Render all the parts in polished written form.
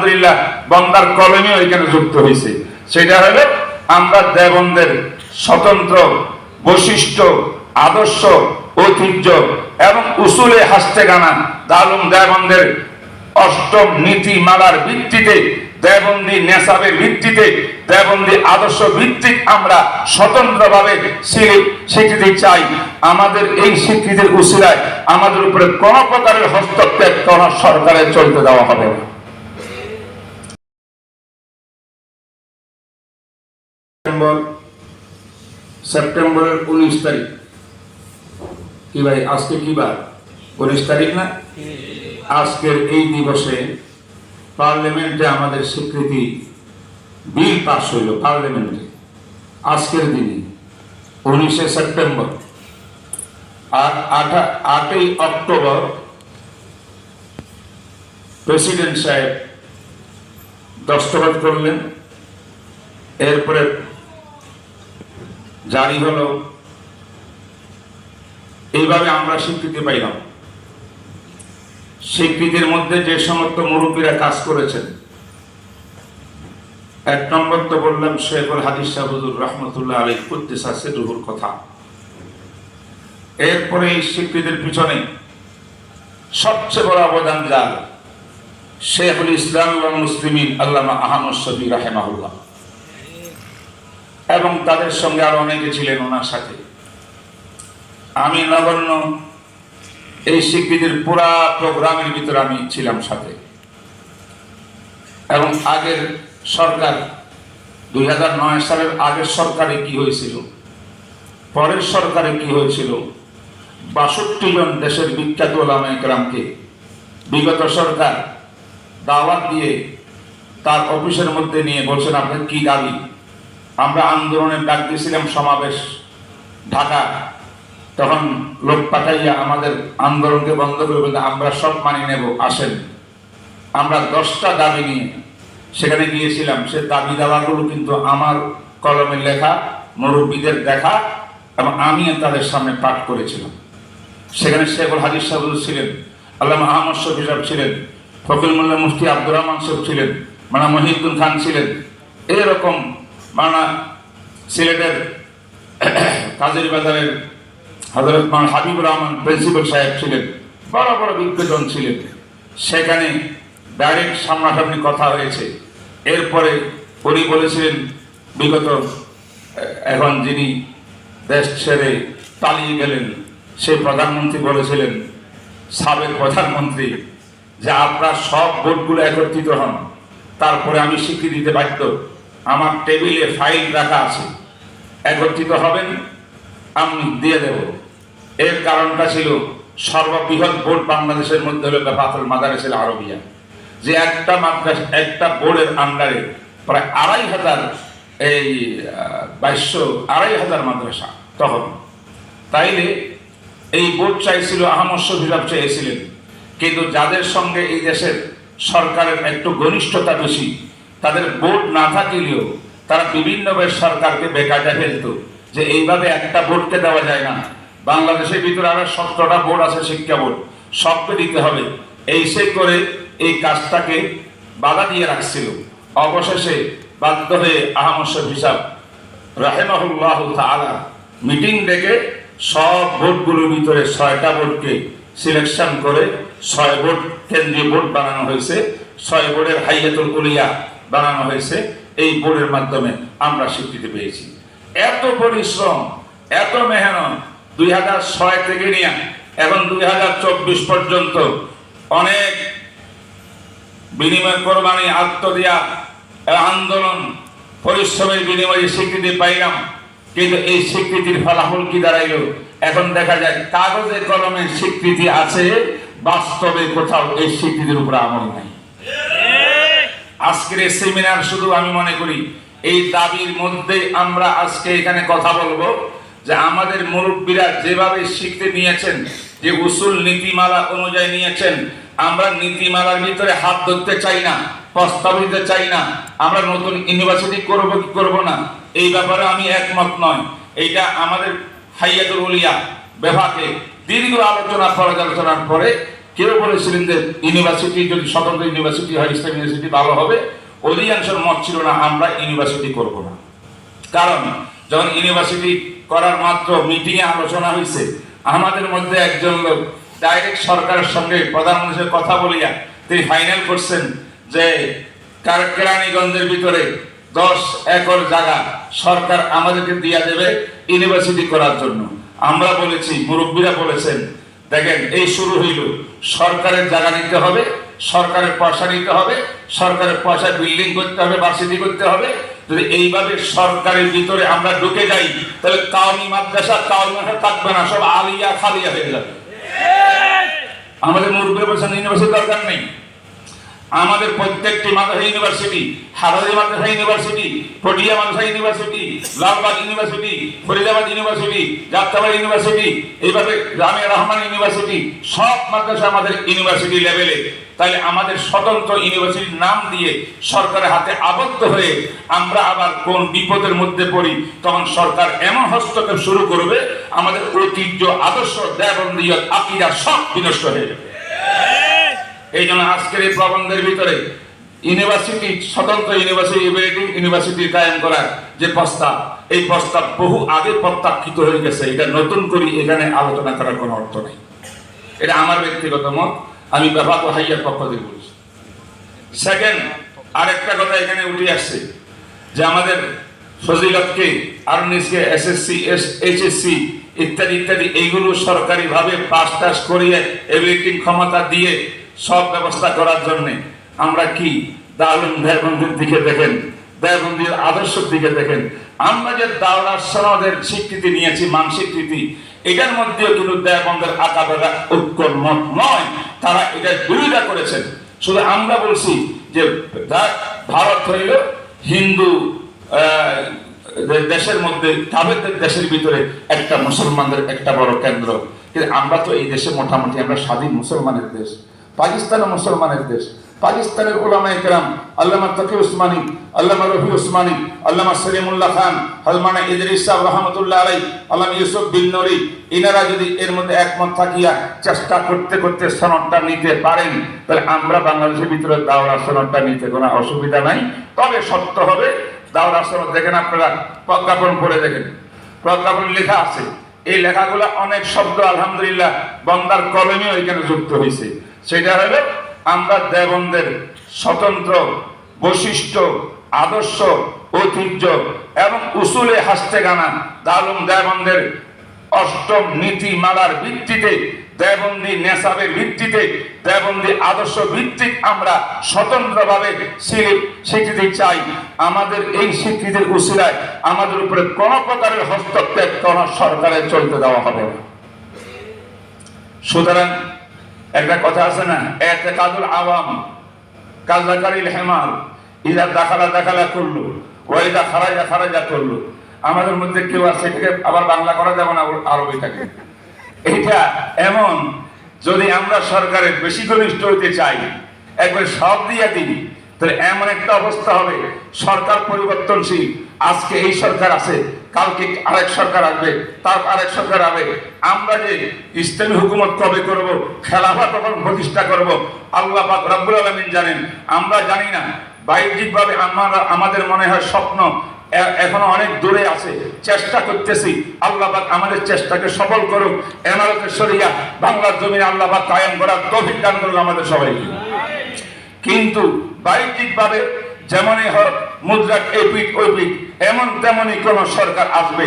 আলহামদুলিল্লাহ বন্দার কলমে ওইখানে যুক্ত হয়েছে। সেটা হলো আমরা দেবন্দের স্বতন্ত্র বৈশিষ্ট্য, আদর্শ, ঐতিহ্য এবং উসুলে হাস্তেগানা দারুম দেবন্দের অষ্টম নীতিমালার ভিত্তিতে, দেবন্দী নেশাবের ভিত্তিতে, দেবন্দী আদর্শ ভিত্তিক আমরা স্বতন্ত্রভাবে স্বীকৃতি চাই। আমাদের এই স্বীকৃতির উসিলায় আমাদের উপরে কোন প্রকারের হস্তক্ষেপ কোন সরকারের চলতে দেওয়া হবে না। সেপ্টেম্বরের 19 তারিখ কি ভাই? আজকে কি বার? 19 তারিখ না? আজকের এই দিবসে পার্লামেন্টে আমাদের স্বীকৃতি বিল পাস হইল পার্লামেন্টে আজকের দিনে 19 সেপ্টেম্বর। আর 8ই অক্টোবর প্রেসিডেন্ট সাহেব দস্তখত করলেন, এরপরে জারি হলো। এইভাবে আমরা স্বীকৃতি পাইলাম। স্বীকৃতির মধ্যে যে সমস্ত মুরব্বীরা কাজ করেছেন, 1 নম্বর তো বললাম শেখুল হাদিস সাহেব হুজুর রহমতুল্লাহ আলাইহি কুদ্দিসা সিররুহুর কথা। এরপরে এই স্বীকৃতির পিছনে সবচেয়ে বড় অবদান যার, শেখুল ইসলাম ওয়াল মুসলিমিন আল্লামা আহমদ শফী রাহিমাহুল্লাহ, এবং তাদের সঙ্গে আরো অনেকে ছিলেন ওনার সাথে। আমি নগণ্য এই স্বীকৃতির পুরা প্রোগ্রামের ভিতরে আমি ছিলাম সাথে। এবং আগের সরকার 2009 সালের আগের সরকারে কি হয়েছিল, পরের সরকারে কি হয়েছিল, 62 জন দেশের বিখ্যাত ওলামায়ে কেরামকে বিগত সরকার দাওয়াত দিয়ে তার অফিসের মধ্যে নিয়ে বলছেন আপনার কি দাবি। আমরা আন্দোলনের ডাক দিয়েছিলাম, সমাবেশ ঢাকা, তখন লোক পাঠাইয়া আমাদের আন্দোলনকে বন্ধ করবে, আমরা সব মানিয়ে নেব, আসেন। আমরা 10টা দাবি নিয়ে সেখানে গিয়েছিলাম। সে দাবি দাওয়াগুলো কিন্তু আমার কলমে লেখা, মুরব্বীদের দেখা, এবং আমি তাদের সামনে পাঠ করেছিলাম। সেখানে শেখুল হাদিস সাহেব ছিলেন, আল্লামা আহমদ শফী সাহেব ছিলেন, ফকির মোল্লা মুফতি আব্দুর রহমান সাহেব ছিলেন, মানা মহিউদ্দিন খান ছিলেন, এরকম মানা সিলেটের কাজের বাজারের হযরত মাওলানা হাবিবুর রহমান প্রিন্সিপাল সাহেব ছিলেন, বড় বড় বিজ্ঞজন ছিলেন। সেখানে ডাইরেক্ট সামনাসামনি কথা হয়েছে। এরপরে উনি বলেছিলেন, বিগত এখন যিনি দেশ ছেড়ে পালিয়ে গেলেন সেই প্রধানমন্ত্রী বলেছিলেন, সাবেক প্রধানমন্ত্রী, যে আপনার সব ভোটগুলো একত্রিত হন, তারপরে আমি স্বীকৃতি দিতে বাধ্য। আমার টেবিলে ফাইল রাখা আছে, একত্রিত হবেন, আমি দিয়ে দেব। এর কারণটা ছিল সর্ববৃহৎ বোর্ড বাংলাদেশের মধ্যে হলো বেফাতুল মাদারিসিল আরবিয়া, যে একটা মাদ্রাসা, একটা বোর্ডের আন্ডারে প্রায় 2,500 মাদ্রাসা তখন। তাইলে এই বোর্ড চাইছিল, আহমদ শফী সাহেব চেয়েছিলেন, কিন্তু যাদের সঙ্গে এই দেশের সরকারের একটু ঘনিষ্ঠতা বেশি, তাদের বোর্ড না থাকলেও তারা বিভিন্নভাবে সরকারকে বেকায়দা ফেলত, যে এইভাবে একটা বোর্ডকে দেওয়া যায় না, বাংলাদেশের ভিতরে আরো 17টা বোর্ড আছে, শিক্ষা বোর্ড, সবকে দিতে হবে। এই সে করে এই কাজটাকে বাধা দিয়ে রাখছিল। অবশেষে বাধ্য হয়ে আহমদ শফী সাহেব রাহিমাহুল্লাহ তাআলা মিটিং ডেকে সব বোর্ডগুলোর ভিতরে 6টা বোর্ডকে সিলেকশন করে 6 বোর্ড কেন্দ্রীয় বোর্ড বানানো হয়েছে, 6 বোর্ডের হাইয়াতুল উলিয়া বানানো হয়েছে। এই বোর্ডের মাধ্যমে আমরা স্বীকৃতি পেয়েছি। এত পরিশ্রম, এত মেহনত 2006 থেকে নিয়ে এখন 2024 পর্যন্ত অনেক বিনিময় কোরবানি, আত্মদিয়া, আন্দোলন, পরিশ্রমের বিনিময়ে স্বীকৃতি পাইলাম। কিন্তু এই স্বীকৃতির ফলাফল কি দাঁড়াইল? এখন দেখা যায় কাগজে কলমে স্বীকৃতি আছে, বাস্তবে কোথাও এই স্বীকৃতির উপর আমল নাই। আজকের এই সেমিনার শুধু আমি মনে করি এই দাবির মধ্যে আমরা আজকে এখানে কথা বলবো, যে আমাদের মুরব্বীরা যেভাবে শিখতে নিয়েছেন, যে উসুল নীতিমালা অনুযায়ী নিয়েছেন, আমরা নীতিমালার ভিতরে হাত ধরতে চাই না, প্রস্তাব দিতে চাই না। আমরা নতুন ইউনিভার্সিটি করব কি করব না, এই ব্যাপারে আমি একমত নয়। এইটা আমাদের হাইয়াতুল উলিয়া বিভাগে দীর্ঘ আলোচনা পর্যালোচনার পরে কেউ বলেছিলেন যে ইউনিভার্সিটি যদি স্বতন্ত্র ইউনিভার্সিটি হয়, ইসলাম ইউনিভার্সিটি ভালো হবে। অধিকাংশের মত ছিল না আমরা ইউনিভার্সিটি করব না। কারণ যখন ইউনিভার্সিটি করার মাত্র মিটিংয়ে আলোচনা হয়েছে, আমাদের মধ্যে একজন লোক ডাইরেক্ট সরকারের সঙ্গে প্রধানমন্ত্রীর কথা বলিয়া তিনি ফাইনাল করছেন যে কেরানীগঞ্জের ভিতরে 10 একর জায়গা সরকার আমাদেরকে দিয়া দেবে ইউনিভার্সিটি করার জন্য। আমরা বলেছি, মুরব্বীরা বলেছেন, দেখেন এই শুরু হইল, সরকারের জায়গা নিতে হবে, সরকারের পয়সা নিতে হবে, সরকারের পয়সা বিল্ডিং করতে হবে, ভার্সিটি করতে হবে। যদি এইভাবে সরকারের ভিতরে আমরা ঢুকে যাই, তাহলে কাওমি মাদ্রাসা থাকবে না, সব আলিয়া খালিয়া হয়ে যাবে। আমাদের মুরব্বীরা বলছেন ইউনিভার্সিটি দরকার নেই। আমাদের প্রত্যেকটি মাদ্রাসা ইউনিভার্সিটি, হারারি মাদ্রাসা ইউনিভার্সিটি, পটিয়া মাদ্রাসা university, Lalbagh university, Faridabad university, Jatrabari university, এইভাবে জামিয়া রহমান ইউনিভার্সিটি, সব মাদ্রাসা আমাদের ইউনিভার্সিটি লেভেলে। তাহলে আমাদের স্বতন্ত্র ইউনিভার্সিটির নাম দিয়ে সরকারের হাতে আবদ্ধ হয়ে আমরা আবার কোন বিপদের মধ্যে পড়ি, তখন সরকার এমন হস্তক্ষেপ শুরু করবে, আমাদের ঐতিহ্য, আদর্শ, দেবন্দীয় আকীদা সব বিনষ্ট হয়ে যাবে। এই জন্য আজকের এই প্রবন্ধের ভিতরে ইউনিভার্সিটি, স্বতন্ত্র ইউনিভার্সিটি কায়েম করার যে প্রস্তাব, এই প্রস্তাব বহু আগে প্রত্যাখ্যিত হয়ে গেছে। এটা নতুন করে এখানে আলোচনা করার কোনো অর্থ নেই। এটা আমার ব্যক্তিগত মত, আমি ব্যাপক হাইয়ার পক্ষ থেকে বলছি। সেকেন্ড, আরেকটা কথা এখানে উঠে আসছে যে আমাদের ফজিলতকে, আর্নিসকে, এসএসসি, এইচএসসি ইত্যাদি ইত্যাদি এইগুলো সরকারি ভাবে পাস টাস করিয়ে এভিলিটিং ক্ষমতা দিয়ে সব ব্যবস্থা করার জন্য আমরা কি দারুল দেওবন্দির দিকে দেখেন, দেওবন্দির আদর্শের দিকে দেখেন। আমরা যে দাওরাত সনদের স্বীকৃতি নিয়েছি, মান স্বীকৃতি, এটার মধ্যেও কিন্তু দেওবন্দের আকাবেরা ঐক্যর মত নয়, তারা এটার বিরোধিতা করেছেন। শুধু আমরা বলছি যে ভারত হইল হিন্দু দেশের মধ্যে, কাবেরদের দেশের ভিতরে একটা মুসলমানদের একটা বড় কেন্দ্র। কিন্তু আমরা তো এই দেশে মোটামুটি আমরা স্বাধীন মুসলমানের দেশ। পাকিস্তানের মুসলমানের দেশ। পাকিস্তানের উলামায়ে কেরাম, আল্লামা তকি উসমানী, আল্লামা রফি উসমানী, আল্লামা সলিমুল্লাহ খান, হালমানা ইদরিস সাহেব রহমতুল্লাহ আলাইহি, আল্লামা ইউসুফ বিন নূরি, ইনারা যদি এর মধ্যে একমত থাকিয়া চেষ্টা করতে করতে সনদটা নিতে পারেন, তাহলে আমরা বাংলাদেশের ভিতরে দাওরা সনদটা নিতে কোনো অসুবিধা নাই। তবে সত্য হবে, দাওরা সনদ দেখেন, আপনারা প্রজ্ঞাপন পড়ে দেখেন, প্রজ্ঞাপন লেখা আছে। এই লেখাগুলো অনেক শব্দ আলহামদুলিল্লাহ বন্দার কলমেও এখানে যুক্ত হয়েছে। সেটা হলো আমরা দেওবন্দের স্বতন্ত্র বৈশিষ্ট্য, আদর্শ, ঐতিহ্য এবং উসুলে হাসতে গানা দারুল দেওবন্দের অষ্টম নীতিমালার ভিত্তিতে, দেওবন্দি নেশাবের ভিত্তিতে, দেওবন্দি আদর্শ ভিত্তিক আমরা স্বতন্ত্রভাবে স্বীকৃতি চাই। আমাদের এই স্বীকৃতির উসিলায় আমাদের উপরে কোনো প্রকারের হস্তক্ষেপ কোন সরকারের চলতে দেওয়া হবে না। সুতরাং একটা কথা আছে না, এতেকাদুল আওয়াম কাযাকারিল হিমার, ইদা দাখালা করলো, ওয়াইদা খারাজা করলো। আমাদের মধ্যে কেউ আছে, এটাকে আবার বাংলা করা যাবে না, আরবিটাকে। এটা এমন, যদি আমরা সরকারের বেশি ঘনিষ্ঠ হইতে চাই, একবার সব দিয়ে দিই, তাহলে এমন একটা অবস্থা হবে, সরকার পরিবর্তনশীল। আজকে এই সরকার আছে, কালকে আরেক সরকার আসবে, তার আরেক সরকার আসবে। আমরা যে ইসলামী হুকুমত কবে করব, খেলাফত কখন প্রতিষ্ঠা করব, আল্লাহ পাক রব্বুল আলামিন জানেন, আমরা জানি না। বাহ্যিকভাবে আমাদের মনে হয় স্বপ্ন এখনো অনেক দূরে আছে, চেষ্টা করতেছি। আল্লাহ পাক আমাদের চেষ্টাকে সফল করুক। ইমারতে শরিয়া বাংলার জমিনে আল্লাহ পাক কায়েম করার তৌফিক দান করুক আমাদের সবাইকে। কিন্তু বাহ্যিকভাবে যেমনই হোক, মুদ্রা এপিট ওইপিট, এমন তেমনই কোন সরকার আসবে।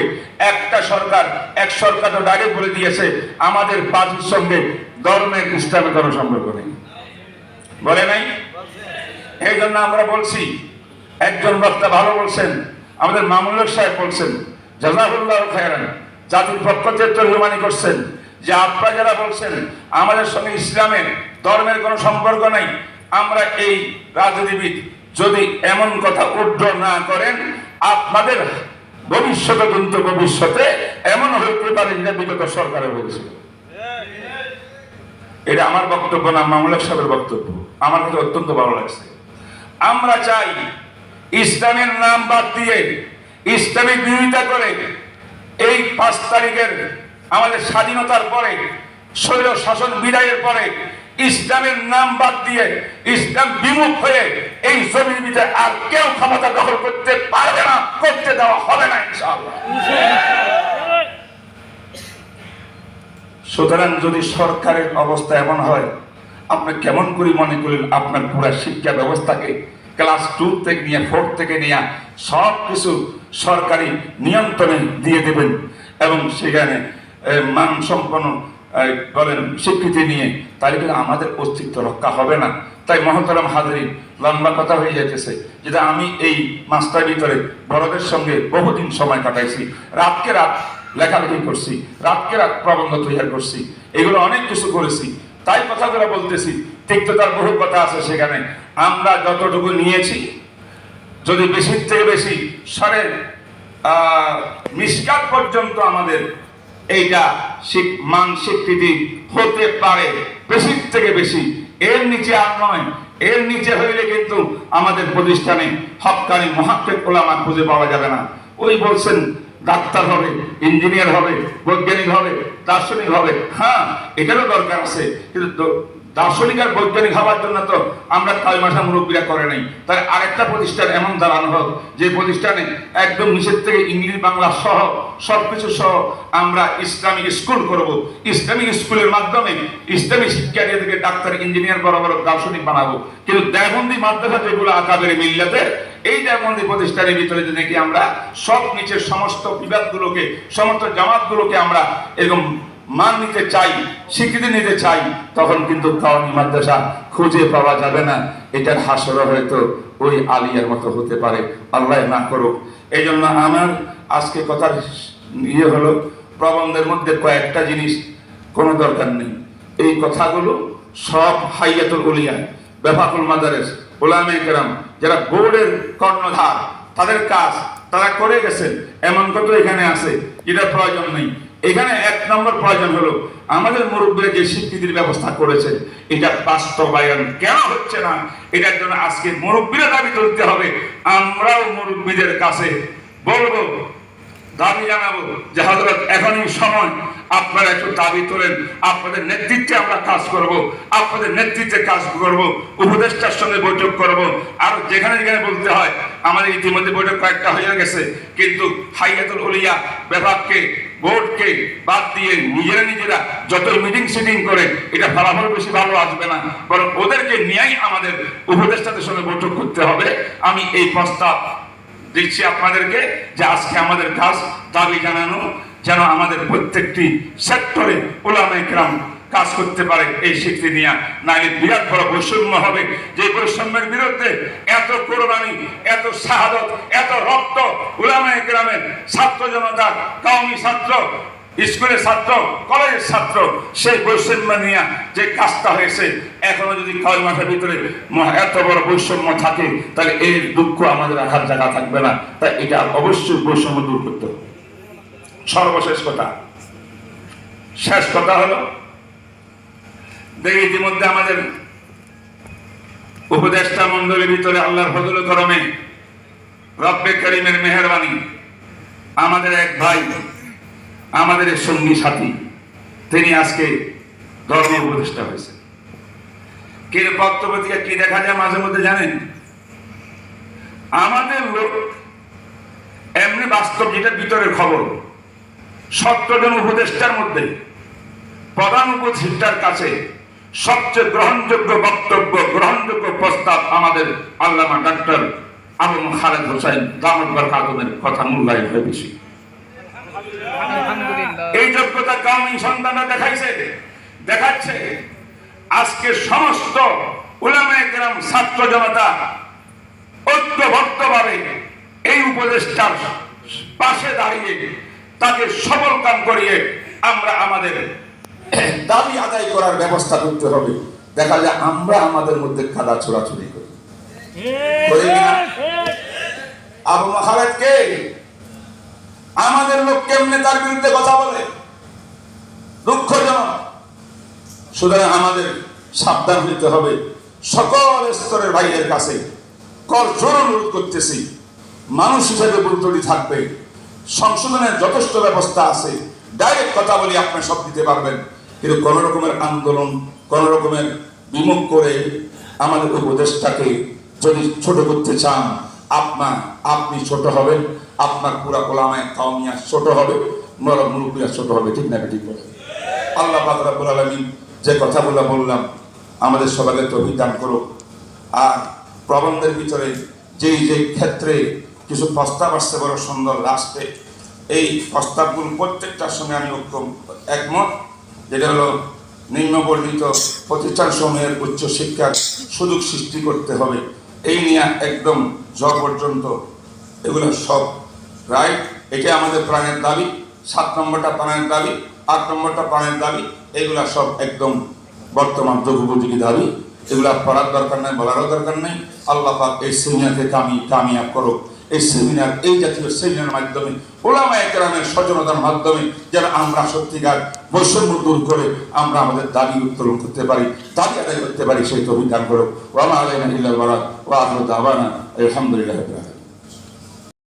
একটা সরকার, এক সরকার তো ডাইরেক্ট বলে দিয়েছে আমাদের পার্টির সঙ্গে ধর্মের ইসলামের কোনো সম্পর্ক নেই, বলে নাই? এই জন্য আমরা বলছি, একজন বক্তা ভালো বলছেন, আমাদের মামুনুল সাহেব বলছেন, জাযাকুল্লাহু খায়রান, জাতির পক্ষ থেকে তর্জমানি করছেন যে আপনারা যারা বলছেন আমাদের সঙ্গে ইসলামের ধর্মের কোনো সম্পর্ক নাই, আমরা এই রাজনীতিবিদ যদি এমন কথা উদ্ধ না করেন, আপনাদের ভবিষ্যতে কিন্তু ভবিষ্যতে এমন হতে পারে যেটা বিগত সরকারে হয়েছে। এটা আমার বক্তব্য না, মামুনুল সাহেবের বক্তব্য। আমার কাছে অত্যন্ত ভালো লাগছে। আমরা চাই ইসলামের নাম বাদ দিয়ে ইসলামিক বিরোধিতা করে এই 5 তারিখের আমাদের স্বাধীনতার পরে, স্বৈর শাসন বিদায়ের পরে ইসলামের নাম বাদ দিয়ে ইসলাম বিমুখ হয়ে এই জমির ভিতরে আর কেউ ক্ষমতা দখল করতে পারবে না, করতে দেওয়া হবে না ইনশাআল্লাহ। সুতরাং যদি সরকারের অবস্থা এমন হয়, আপনি কেমন করে মনে করেন আপনার পুরো শিক্ষা ব্যবস্থাকে ক্লাস 2 থেকে নিয়ে 4 থেকে নিয়ে সব কিছু সরকারি নিয়ন্ত্রণে দিয়ে দেবেন এবং সেখানে মানসম্পন্ন বলেন স্বীকৃতি নিয়ে, তাহলে কিন্তু আমাদের অস্তিত্ব রক্ষা হবে না। তাই মহতরম হাজরিন, লম্বা কথা হয়ে যাইতেছে, যেটা আমি এই মাসটার ভিতরে বড়দের সঙ্গে বহুদিন সময় কাটাইছি, রাতকে রাত লেখালেখি করছি, রাতকে রাত প্রবন্ধ তৈরি করছি, এগুলো অনেক কিছু করেছি। তাই কথাগুলো বলতেছি, তিক্ততার বহু কথা আছে সেখানে। আমরা যতটুকু নিয়েছি, যদি বেশির থেকে বেশি সাড়ে মিসকাত পর্যন্ত আমাদের এইটা মান স্বীকৃতি হতে পারে, বেশির থেকে বেশি, এর নিচে আর নয়। এর নিচে হইলে কিন্তু আমাদের প্রতিষ্ঠানে হক্কানি মুহাক্কিক উলামা খুঁজে পাওয়া যাবে না। ওই বলছেন ডাক্তার হবে, ইঞ্জিনিয়ার হবে, বৈজ্ঞানিক হবে, দার্শনিক হবে, হ্যাঁ এটারও দরকার আছে, কিন্তু দার্শনিক আর বৈজ্ঞানিক হওয়ার জন্য তো আমরা কালমাশা মুরব্বীরা করে নাই। তাই আরেকটা প্রতিষ্ঠান এমন দাঁড়ানো হোক যে প্রতিষ্ঠানে একদম নিচের থেকে ইংলিশ বাংলা সহ সবকিছু সহ আমরা ইসলামিক স্কুল করব। ইসলামিক স্কুলের মাধ্যমে ইসলামী শিক্ষা দিয়ে থেকে ডাক্তার, ইঞ্জিনিয়ার, বড় বড় দার্শনিক বানাবো। কিন্তু দেওবন্দি মাদ্রাসা যেগুলো আকাবের মিল্লাতের, এই দেওবন্দি প্রতিষ্ঠানের ভিতরে যদি নাকি আমরা সব নিচের সমস্ত বিভাগগুলোকে, সমস্ত জামাতগুলোকে আমরা এরকম মান নিতে চাই, স্বীকৃতি নিতে চাই, তখন কিন্তু কাওমি মাদ্রাসা খুঁজে পাওয়া যাবে না। এটার হাসর হয়তো ওই আলিয়ার মতো হতে পারে, আল্লাহ না করুক। এই জন্য আমার আজকে কথার ইয়ে হলো, প্রবন্ধের মধ্যে কয়েকটা জিনিস কোনো দরকার নেই। এই কথাগুলো সব হাইয়াতুল উলিয়া, বেফাকুল মাদারেস, উলামায়ে কেরাম যারা বোর্ডের কর্ণধার, তাদের কাজ তারা করে গেছেন। এমন কত এখানে আছে যেটা প্রয়োজন নেই। এখানে 1 নম্বর প্রয়োজন হলো আমাদের মুরব্বীরা যে স্বীকৃতির ব্যবস্থা করেছে, এটা বাস্তবায়ন কেন হচ্ছে না, এটার জন্য আজকে মুরব্বীরা দাবি তুলতে হবে। আমরাও মুরব্বীদের কাছে বলবো, দাবি জানাবো যে হযরত এখনই সময়, আপনারা একটু দাবি তোলেন, আপনাদের নেতৃত্বে আমরা কাজ করব, আপনাদের নেতৃত্বে কাজ করব, উপদেষ্টার সঙ্গে বৈঠক করব। আর যেখানে যেখানে বলতে হয়, আমাদের ইতিমধ্যে বৈঠক কয়েকটা হয়ে গেছে, কিন্তু হাইয়াতুল উলিয়া বিভাগকে, বোর্ডকে বাদ দিয়ে নিজেরা যত মিটিং সিটিং করে, এটা ফলাফল বেশি ভালো আসবে না, বরং ওদেরকে নিয়েই আমাদের উপদেষ্টাদের সঙ্গে বৈঠক করতে হবে। আমি এই প্রস্তাব দিচ্ছি আপনাদেরকে যে আজকে আমাদের কাজ দাবি জানানো, যেন আমাদের প্রত্যেকটি সেক্টরে উলামায়ে কেরাম কাজ করতে পারে এই স্বীকৃতি নিয়ে। নাইলে বিরাট বড় বৈষম্য হবে, যে বৈষম্যের বিরুদ্ধে এত কোরবানি, এত শাহাদত, এত রক্ত উলামায়ে কেরামের, ছাত্র জনতা, কওমি ছাত্র, স্কুলের ছাত্র, কলেজের ছাত্র, সেই বৈষম্য নিয়ে যে কাজটা হয়েছে, এখনো যদি কয় মাসের ভিতরে এত বড় বৈষম্য থাকে, তাহলে এর দুঃখ আমাদের রাখার জায়গা থাকবে না। তাই এটা অবশ্যই বৈষম্য দূর করতে হবে। সর্বশেষ কথা, শেষ কথা হলো, দেখি ইতিমধ্যে আমাদের উপদেষ্টা মন্ডলীর ভিতরে আল্লাহর ফজল করমে, রব্বে করিমের মেহেরবানি, আমাদের এক ভাই, আমাদের সঙ্গী সাথী, তিনি আজকে ধর্ম উপদেষ্টা হয়েছে। কি বক্তব্য থেকে কি দেখা যায় মাঝে মধ্যে জানেন, আমাদের লোক এমনি বাস্তব, যেটা ভিতরের খবর, 17 জন উপদেষ্টার মধ্যে প্রধান উপদেষ্টার কাছে সবচেয়ে গ্রহণযোগ্য বক্তব্য, গ্রহণযোগ্য প্রস্তাব আমাদের আল্লামা ডাক্তার আবু খালেদ হোসেন দামাত বরকাতুহুর কথা মূল্যায়ন হয় বেশি। এই যোগ্যতা কওমি সন্তানরা দেখাচ্ছে। আজকে সমস্ত উলামায়ে কেরাম, ছাত্র জনতা ঐক্যবদ্ধভাবে এই উপদেষ্টার পাশে দাঁড়িয়ে তাকে সবল কাম করিয়ে আমরা আমাদের দাবি আদায় করার ব্যবস্থা করতে হবে। দেখা যায় আমরা আমাদের মধ্যে কাদা ছোড়াছুড়ি করি। আবু খালেদ কে, আমাদের লোক কেমনে তার বিরুদ্ধে কথা বলে, দুঃখজনক। সুতরাং আমাদের সাবধান হতে হবে। সকল স্তরের ভাইয়ের কাছে করজোর অনুরোধ করতেছি, মানুষ হিসেবে বুলতলি থাকবে, সংশোধনের যথেষ্ট ব্যবস্থা আছে, ডাইরেক্ট কথা বলি আপনি সব দিতে পারবেন, কিন্তু কোন রকমের আন্দোলন, কোন রকমের বিমুখ করে আমাদের উপদেশটাকে যদি ছোট করতে চান, আপনি ছোট হবেন, আপনার পুরা ওলামায়ে কাউমিয়া ছোট হবে, মুরব্বীরা ছোট হবে। ঠিক না? ঠিক বলে আল্লাহ পাক রব্বুল আলামিন যে কথাগুলো বললাম আমাদের সবাইকে তৌফিক দান করুক। আর প্রবন্ধের ভিতরে যেই ক্ষেত্রে কিছু প্রস্তাব আসছে বড় সুন্দর লাস্টে, এই প্রস্তাবগুলো প্রত্যেকটার সঙ্গে আমি একমত। যেটা হলো নিম্নবর্ণিত প্রতিষ্ঠানসমূহের উচ্চশিক্ষার সুযোগ সৃষ্টি করতে হবে, এই নিয়ে একদম পর্যন্ত এগুলো সব রাইট। এটা আমাদের প্রাণের দাবি। 7 নম্বরটা প্রাণের দাবি, 8 নম্বরটা প্রাণের দাবি, এগুলা সব একদম বর্তমান যুগোপযোগী দাবি। এগুলা পড়ার দরকার নাই, বলারও দরকার নেই। আল্লাহ পাক এই সেমিনারকে কামিয়াব করো। এই সেমিনার, এই জাতীয় সেমিনারের মাধ্যমে ওলামায়ে কেরামের সচেতনতার মাধ্যমে যেন আমরা সত্যিকার বৈষম্য দূর করে আমরা আমাদের দাবি উত্তোলন করতে পারি, দাবি আদায় করতে পারি, সেই তৌফিক দান করো। ওয়া মা আলাইনা ইল্লাল বালাগ ওয়া আখিরু দাওয়ানা আলহামদুলিল্লাহি রাব্বিল আলামিন।